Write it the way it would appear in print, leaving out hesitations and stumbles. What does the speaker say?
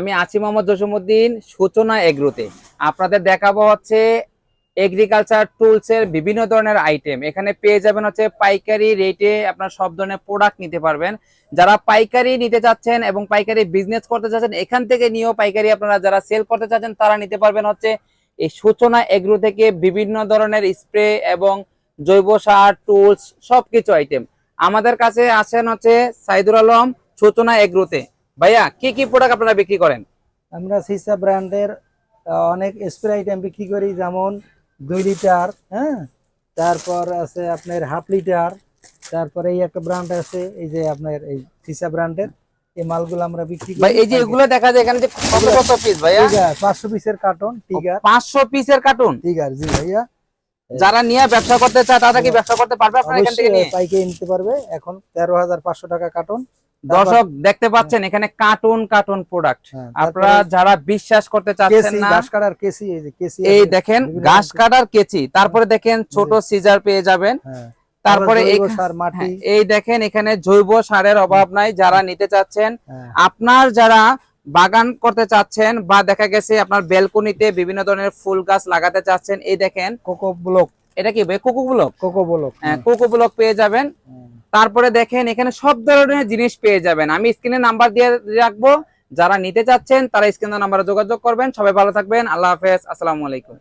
আমি আছি মোহাম্মদ জসিমউদ্দিন সূচনা এগ্রোতে। আপনাদের দেখাবো হচ্ছে এগ্রিকালচার টুলস এর বিভিন্ন ধরনের আইটেম। এখানে পেয়ে যাবেন হচ্ছে পাইকারি রেটে আপনার সব ধরনের প্রোডাক্ট নিতে পারবেন। যারা পাইকারি নিতে চাচ্ছেন এবং পাইকারি বিজনেস করতে চাচ্ছেন, এখান থেকে নিয়েও পাইকারি আপনারা যারা সেল করতে চাচ্ছেন তারা নিতে পারবেন হচ্ছে এই সূচনা এগ্রো থেকে বিভিন্ন ধরনের স্প্রে এবং জৈব সার টুলস সবকিছু আইটেম। আমাদের কাছে আছেন হচ্ছে সাইদুল আলম সূচনা এগ্রোতে। ভাইয়া কি কি প্রোডাক্ট আপনারা বিক্রি করেন? আমরা সিসা ব্র্যান্ডের অনেক স্প্রে আইটেম বিক্রি করি, যেমন 2 লিটার, হ্যাঁ, তারপর আছে আপনার হাফ লিটার, তারপরে এই একটা ব্র্যান্ড আছে, এই যে আপনার এই সিসা ব্র্যান্ডের এই মালগুলো আমরা বিক্রি করি। ভাই এই যে এগুলো দেখা যায় এখানে যে কত কত পিস ভাইয়া? 500 পিসের কার্টন টিগার। 500 পিসের কার্টুন টিগার, জি ভাইয়া। যারা নিয়ে ব্যবসা করতে চায় তারা কি ব্যবসা করতে পারবে আপনারা এখান থেকে নিয়ে? পাইকারি নিতে পারবে। এখন 13,500 টাকা কার্টন। দর্শক দেখতে পাচ্ছেন এখানে কার্টুন কার্টুন প্রোডাক্ট। আপনারা যারা বিশ্বাস করতে চাচ্ছেন না, ঘাস কাটার কেসি, এই যে কেসি, এই দেখেন ঘাস কাটার কেচি, তারপরে দেখেন ছোট সিজার পেয়ে যাবেন, তারপরে এই দেখেন এখানে জৈব সারের অভাব নাই। যারা নিতে চাচ্ছেন, আপনার যারা বাগান করতে চাচ্ছেন বা দেখা গেছে আপনার বেলকনিতে বিভিন্ন ধরনের ফুল গাছ লাগাতে চাচ্ছেন, এই দেখেন কোকো ব্লক, এটা কি কোকো ব্লক? কোকো ব্লক, হ্যাঁ, কোকো ব্লক পেয়ে যাবেন। তারপরে দেখেন এখানে সব ধরনের জিনিস পেয়ে যাবেন। আমি স্ক্রিনে নাম্বার দিয়ে রাখবো, যারা নিতে চাচ্ছেন তারা স্ক্রিনে নাম্বারে যোগাযোগ করবেন। সবাই ভালো থাকবেন, আল্লাহ হাফেজ, আসসালামু আলাইকুম।